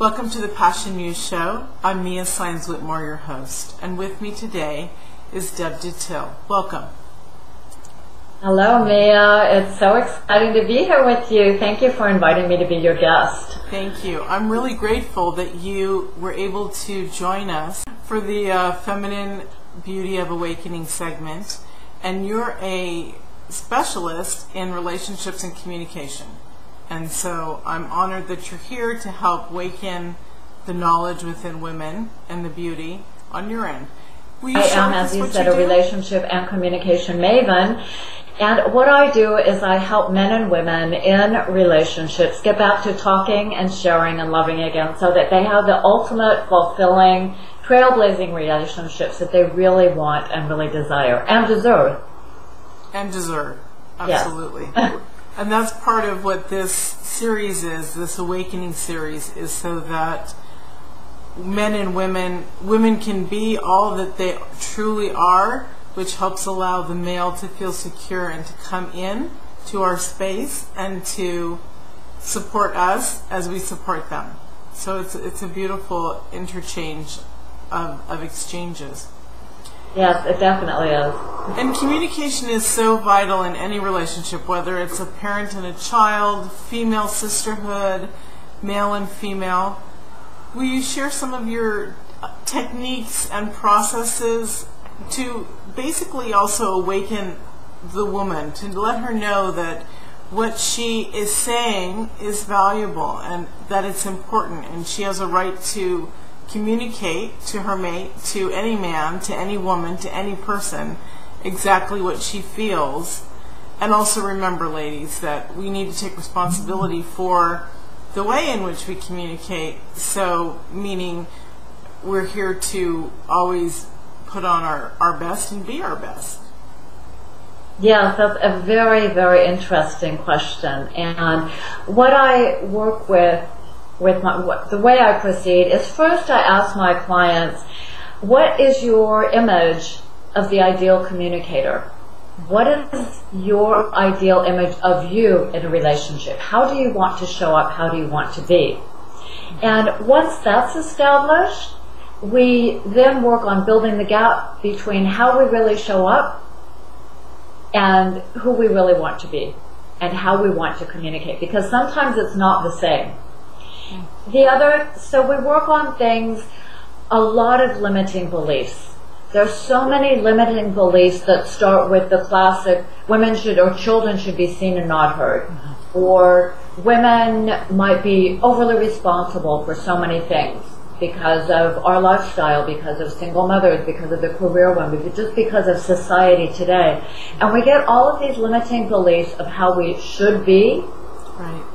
Welcome to the Passion Muse show. I'm Saenz Whitmore, your host, and with me today is Deb Dutilh. Welcome. Hello, Mia. It's so exciting to be here with you. Thank you for inviting me to be your guest. Thank you. I'm really grateful that you were able to join us for the Feminine Beauty of Awakening segment, and you're a specialist in relationships and communication. And so I'm honored that you're here to help awaken the knowledge within women and the beauty on your end. I am, as you said, a relationship and communication maven. And what I do is I help men and women in relationships get back to talking and sharing and loving again so that they have the ultimate, fulfilling, trailblazing relationships that they really want and really desire and deserve. And deserve, absolutely. Yes. And that's part of what this series is, this awakening series, is so that men and women can be all that they truly are, which helps allow the male to feel secure and to come in to our space and to support us as we support them. So it's a beautiful interchange of exchanges. Yes, it definitely is. And communication is so vital in any relationship, whether it's a parent and a child, female sisterhood, male and female. Will you share some of your techniques and processes to basically also awaken the woman, to let her know that what she is saying is valuable and that it's important, and she has a right to communicate to her mate, to any man, to any woman, to any person, exactly what she feels. And also remember, ladies, that we need to take responsibility for the way in which we communicate. So, meaning we're here to always put on our best and be our best. Yes, that's a very, very interesting question. And what I work with the way I proceed is first I ask my clients, what is your image of the ideal communicator? What is your ideal image of you in a relationship? How do you want to show up? How do you want to be? And once that's established, we then work on building the gap between how we really show up and who we really want to be and how we want to communicate, because sometimes it's not the same. So we work on things, a lot of limiting beliefs. There's so many limiting beliefs that start with the classic, women should or children should be seen and not heard. Or women might be overly responsible for so many things because of our lifestyle, because of single mothers, because of the career women, just because of society today. And we get all of these limiting beliefs of how we should be. Right.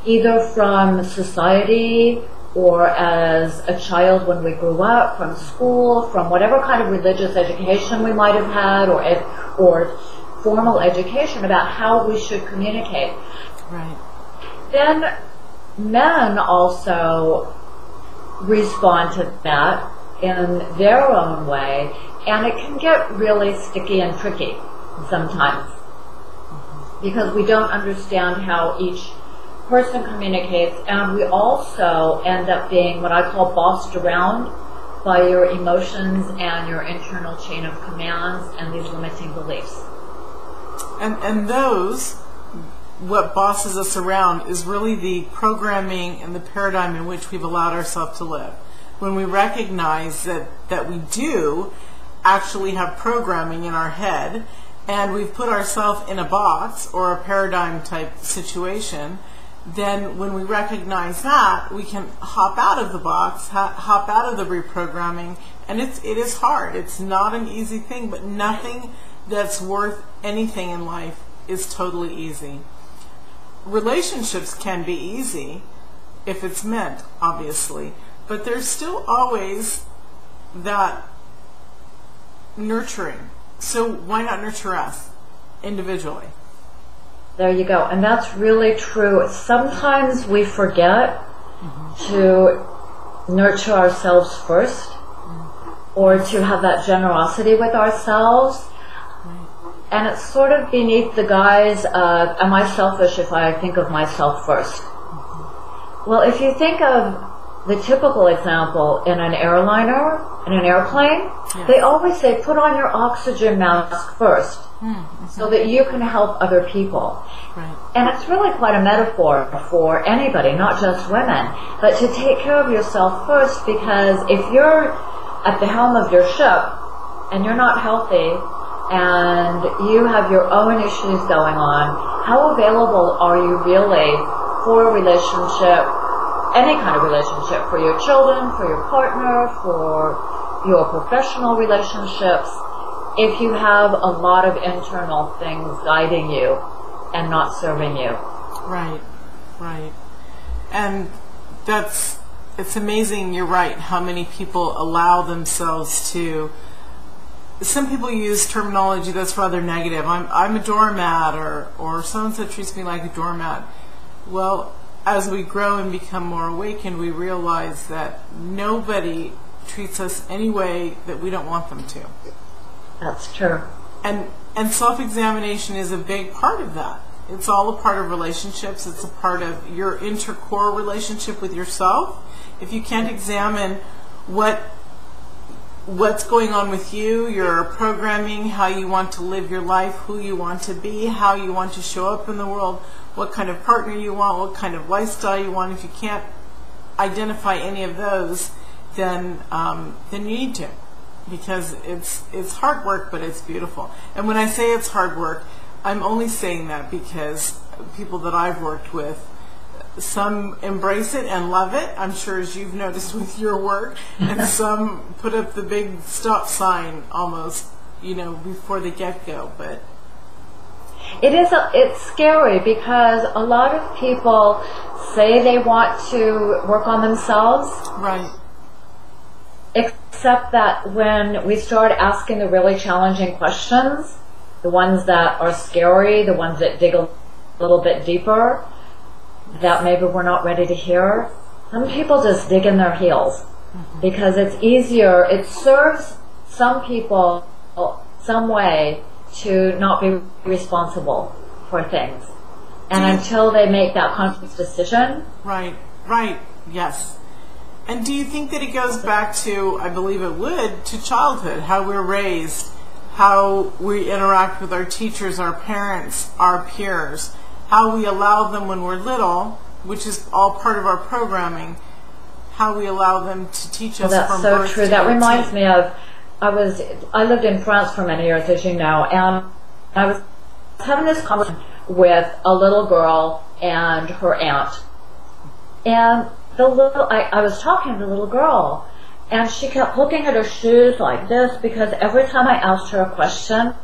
Either from society or as a child when we grew up, from school, from whatever kind of religious education we might have had, or formal education about how we should communicate. Right. Then men also respond to that in their own way, and it can get really sticky and tricky sometimes because we don't understand how each person communicates, and we also end up being what I call bossed around by your emotions and your internal chain of commands and these limiting beliefs. And those, what bosses us around is really the programming and the paradigm in which we've allowed ourselves to live. When we recognize that we do actually have programming in our head, and we've put ourselves in a box or a paradigm type situation, then when we recognize that, we can hop out of the box, hop out of the reprogramming, and it is hard. It's not an easy thing, but nothing that's worth anything in life is totally easy. Relationships can be easy if it's meant, obviously, but there's still always that nurturing. So why not nurture us individually? There you go. And that's really true. Sometimes we forget to nurture ourselves first, or to have that generosity with ourselves. And it's sort of beneath the guise of, am I selfish if I think of myself first? Well, if you think of the typical example in an airliner, in an airplane, they always say, put on your oxygen mask first so that you can help other people. Right. And it's really quite a metaphor for anybody, not just women, but to take care of yourself first, because if you're at the helm of your ship and you're not healthy and you have your own issues going on, how available are you really for a relationship, any kind of relationship, for your children, for your partner, for your professional relationships, if you have a lot of internal things guiding you and not serving you? Right, right. And it's amazing, you're right, how many people allow themselves to, some people use terminology that's rather negative. I'm a doormat, or so-and-so treats me like a doormat. Well, as we grow and become more awakened, we realize that nobody treats us any way that we don't want them to. That's true. And self-examination is a big part of that. It's all a part of relationships. It's a part of your intercore relationship with yourself. If you can't examine what's going on with you, your programming, how you want to live your life, who you want to be, how you want to show up in the world, what kind of partner you want, what kind of lifestyle you want, if you can't identify any of those, then you need to. Because it's hard work, but it's beautiful. And when I say it's hard work, I'm only saying that because people that I've worked with, some embrace it and love it, I'm sure, as you've noticed with your work, and some put up the big stop sign almost, before the get-go. But it's scary because a lot of people say they want to work on themselves. Right. Except that when we start asking the really challenging questions, the ones that are scary, the ones that dig a little bit deeper, that maybe we're not ready to hear, some people just dig in their heels because it's easier. It serves some people some way to not be responsible for things. And until they make that conscious decision. Right, yes. And do you think that it goes back to, I believe it would, to childhood, how we're raised, how we interact with our teachers, our parents, our peers, how we allow them when we're little, which is all part of our programming, how we allow them to teach us from birth to 18. That's so true. That reminds me of, I lived in France for many years, as you know, and I was having this conversation with a little girl and her aunt. And I was talking to the little girl, and she kept looking at her shoes like this because every time I asked her a question,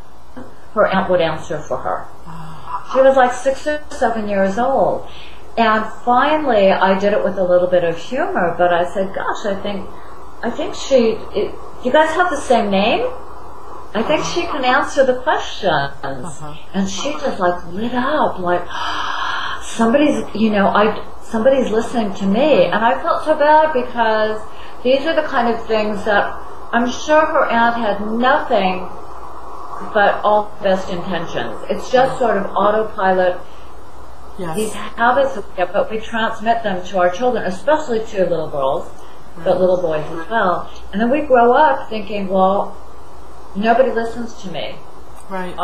her aunt would answer for her. She was like 6 or 7 years old. And finally, I did it with a little bit of humor, but I said, gosh, I think you guys have the same name? I think she can answer the questions. And she just like lit up, like, somebody's listening to me. And I felt so bad because these are the kind of things that I'm sure her aunt had nothing but all best intentions. It's just sort of autopilot. Yes. These habits, but we transmit them to our children, especially to little girls, but little boys as well. And then we grow up thinking, well, nobody listens to me. Right.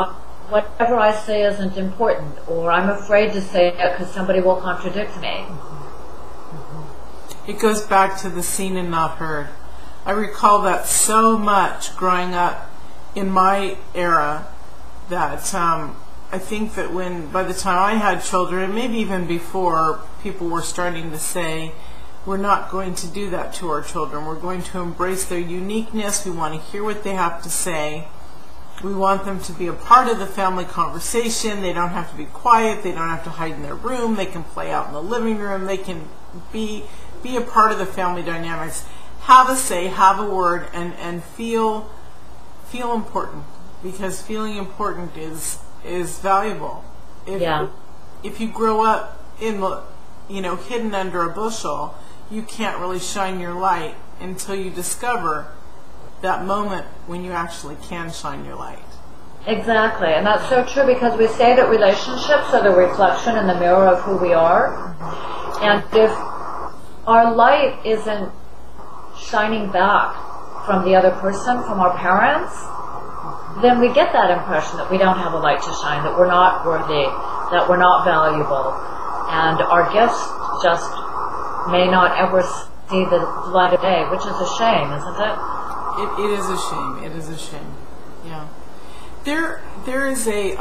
Whatever I say isn't important, or I'm afraid to say it because somebody will contradict me. It goes back to the seen and not heard. I recall that so much growing up in my era that I think that by the time I had children, and maybe even before, people were starting to say, we're not going to do that to our children. We're going to embrace their uniqueness. We want to hear what they have to say. We want them to be a part of the family conversation. They don't have to be quiet. They don't have to hide in their room. They can play out in the living room. They can be a part of the family dynamics. Have a say, have a word, and feel important, because feeling important is valuable. If you grow up hidden under a bushel, you can't really shine your light until you discover that moment when you actually can shine your light. Exactly, and that's so true because we say that relationships are the reflection in the mirror of who we are. And if our light isn't shining back from the other person, from our parents, then we get that impression that we don't have a light to shine, that we're not worthy, that we're not valuable, and our gifts just may not ever see the light of day, which is a shame, isn't it? It is a shame. It is a shame. Yeah. There is a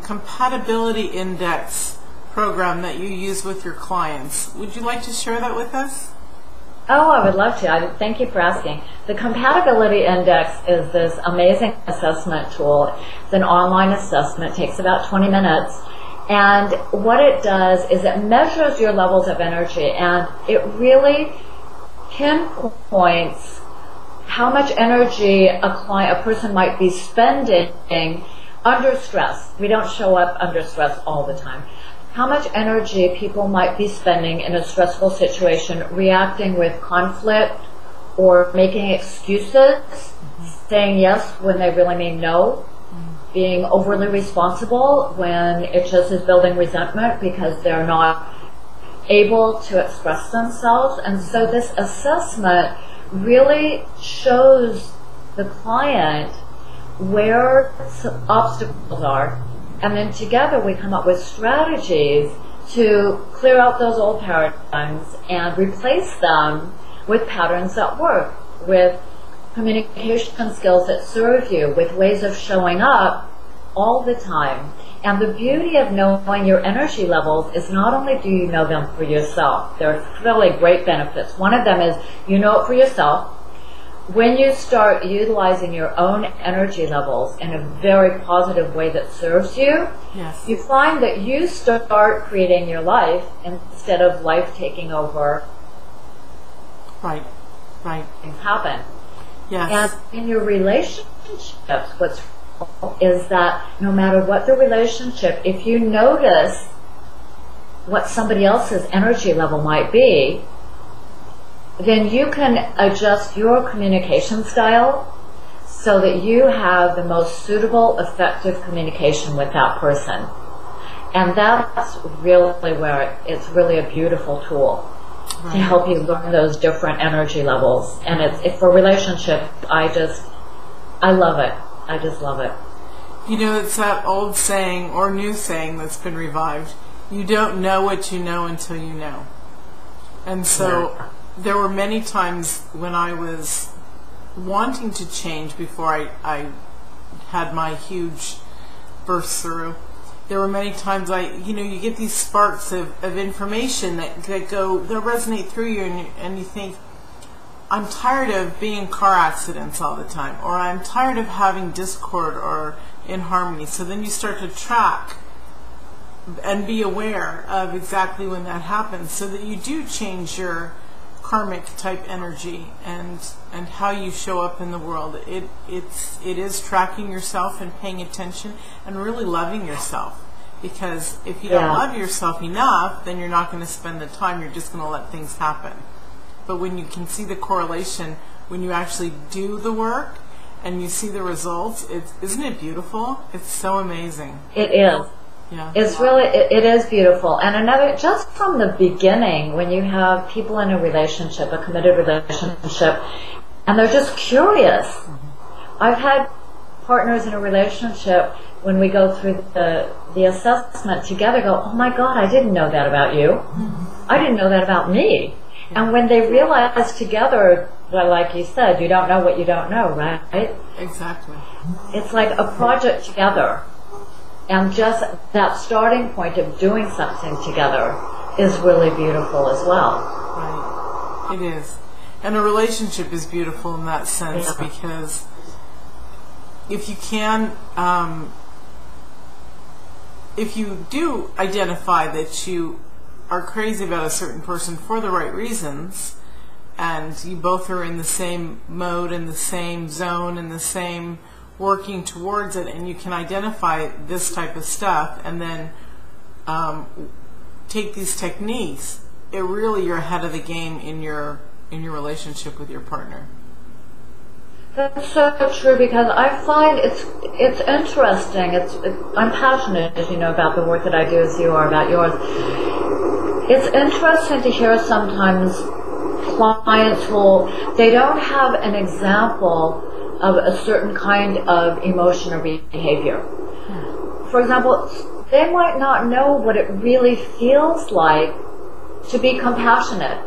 compatibility index program that you use with your clients. Would you like to share that with us? Oh, I would love to. Thank you for asking. The Compatibility Index is this amazing assessment tool. It's an online assessment. It takes about 20 minutes. And what it does is it measures your levels of energy, and it really pinpoints how much energy a person might be spending under stress. We don't show up under stress all the time. How much energy people might be spending in a stressful situation, reacting with conflict or making excuses, saying yes when they really mean no, being overly responsible when it just is building resentment because they're not able to express themselves. And so this assessment really shows the client where obstacles are, and then together we come up with strategies to clear out those old paradigms and replace them with patterns that work, with communication skills that serve you, with ways of showing up all the time. And the beauty of knowing your energy levels is not only do you know them for yourself, there are really great benefits. One of them is you know it for yourself. When you start utilizing your own energy levels in a very positive way that serves you, yes, you find that you start creating your life instead of life taking over. Right. Things happen. Yes. And in your relationships, what's is that no matter what the relationship, if you notice what somebody else's energy level might be, then you can adjust your communication style so that you have the most suitable, effective communication with that person. And that's really where it's really a beautiful tool to help you learn those different energy levels. And it's for relationship, I love it. I just love it. You know, it's that old saying or new saying that's been revived. You don't know what you know until you know. And so there were many times when I was wanting to change before I had my huge burst through. There were many times you get these sparks of information that resonate through you, and you think, I'm tired of being in car accidents all the time, or I'm tired of having discord or inharmony. So then you start to track and be aware of exactly when that happens, so that you do change your karmic type energy and how you show up in the world. It is tracking yourself and paying attention and really loving yourself, because if you don't love yourself enough, then you're not going to spend the time, you're just going to let things happen. But when you can see the correlation, when you actually do the work and you see the results, isn't it beautiful? It's so amazing. It is. Yeah. It's really, it is beautiful. And another, just from the beginning, when you have people in a relationship, a committed relationship, and they're just curious. I've had partners in a relationship, when we go through the assessment together, go, oh my God, I didn't know that about you. I didn't know that about me. And when they realize together, like you said, you don't know what you don't know, right? Exactly. It's like a project together. And just that starting point of doing something together is really beautiful as well. Right. It is. And a relationship is beautiful in that sense, because if you can, if you do identify that you are crazy about a certain person for the right reasons, and you both are in the same mode, in the same zone, in the same working towards it, and you can identify this type of stuff and then take these techniques, you're ahead of the game in your relationship with your partner. That's so true, because I find it's interesting. I'm passionate, as you know, about the work that I do, as you are about yours. It's interesting to hear sometimes clients they don't have an example of a certain kind of emotion or behavior. For example, they might not know what it really feels like to be compassionate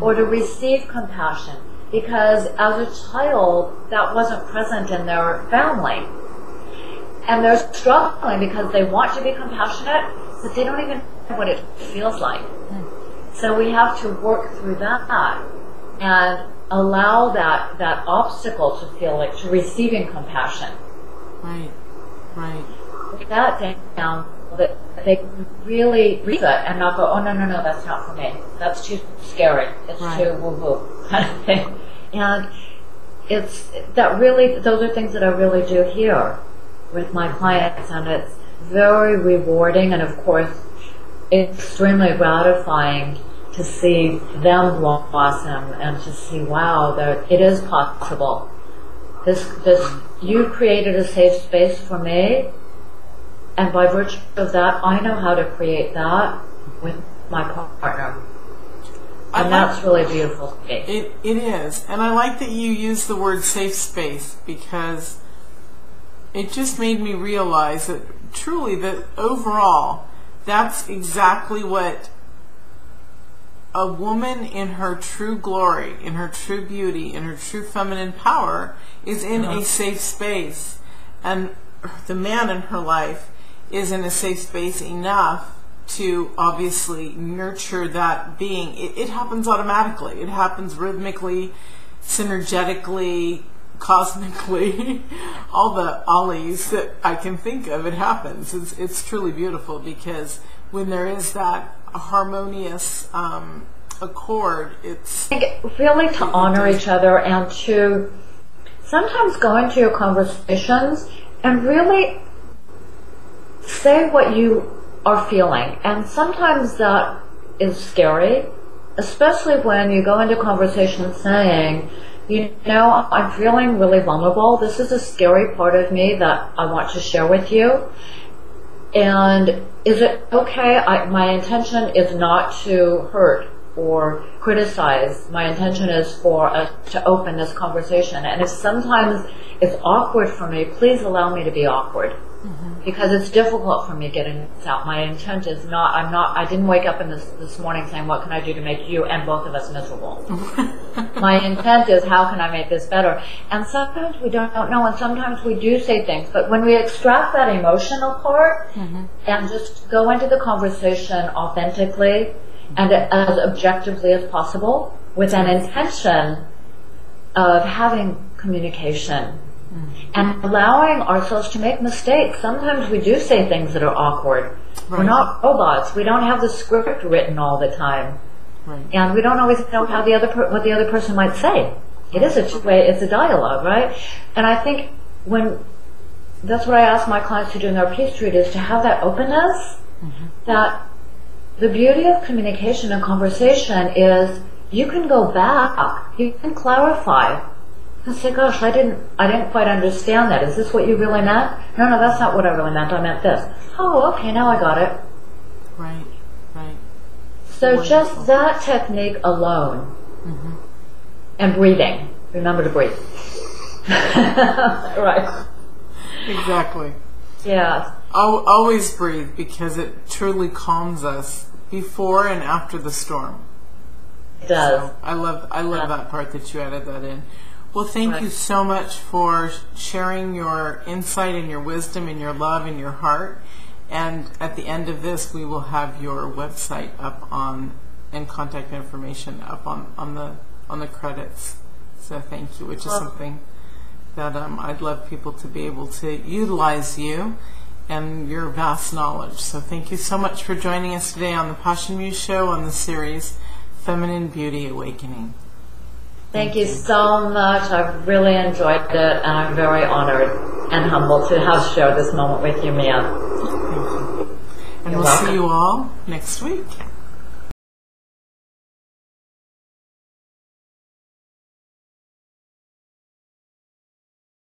or to receive compassion, because as a child that wasn't present in their family. And they're struggling because they want to be compassionate, but they don't even know what it feels like. So we have to work through that and allow that obstacle to feel like, to receiving compassion. Right, right. Put that down, that they can really read it and not go, oh, no, that's not for me. That's too scary. It's too woo-woo kind of thing. And those are things that I really do here with my clients, and it's very rewarding and, of course, extremely gratifying to see them blossom and to see, wow, that it is possible. You created a safe space for me, and by virtue of that, I know how to create that with my partner. And that's really beautiful to me. It is. And I like that you use the word safe space, because it just made me realize that truly, that overall, that's exactly what a woman in her true glory, in her true beauty, in her true feminine power is in a safe space. And the man in her life is in a safe space enough to obviously nurture that being. It happens automatically. It happens rhythmically, synergetically, cosmically. All the ollies that I can think of, it happens. It's truly beautiful, because when there is that harmonious accord, it's really to honor each other and to sometimes go into your conversations and really say what you are feeling. And sometimes that is scary, especially when you go into conversations saying, you know, I'm feeling really vulnerable. This is a scary part of me that I want to share with you. And is it okay? My intention is not to hurt or criticize. My intention is for us to open this conversation. And if sometimes it's awkward for me, please allow me to be awkward. Because it's difficult for me getting this out. My intent is I didn't wake up this morning saying, what can I do to make you and both of us miserable? My intent is, how can I make this better? And sometimes we don't know, and sometimes we do say things, but when we extract that emotional part and just go into the conversation authentically and as objectively as possible with an intention of having communication, and allowing ourselves to make mistakes. Sometimes we do say things that are awkward. We're not robots. We don't have the script written all the time. And we don't always know how what the other person might say. It is a two-way, it's a dialogue, right? And I think that's what I ask my clients to do in their peace retreat, is to have that openness, that the beauty of communication and conversation is you can go back, you can clarify. And say, gosh, I didn't quite understand that. Is this what you really meant? No, that's not what I really meant. I meant this. Oh, okay, now I got it. Right. So wonderful. Just that technique alone, and breathing. Remember to breathe. Right. Exactly. Yeah. Always breathe, because it truly calms us before and after the storm. It does. So I love that part that you added that in. Well, thank you so much for sharing your insight and your wisdom and your love and your heart. And at the end of this, we will have your website up and contact information up on the credits. So thank you, which is something that I'd love people to be able to utilize you and your vast knowledge. So thank you so much for joining us today on the Passion Muse show on the series Feminine Beauty Awakening. Thank you so much. I've really enjoyed it, and I'm very honored and humbled to have shared this moment with you, Mia. Thank you. And we'll see you all next week.